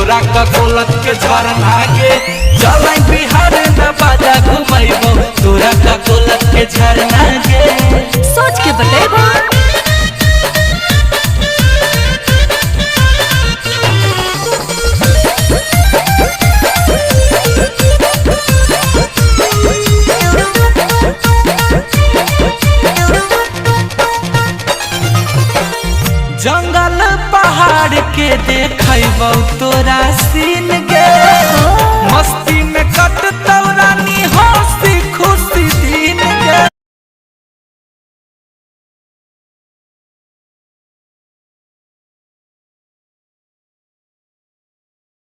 तोरा ककोलत के झरना के चल बिहार न बाजा घुमैबो तोरा ककोलत के झरना के सोच के बतेबो। जंगल पहाड़ के देखैबो तोरा सी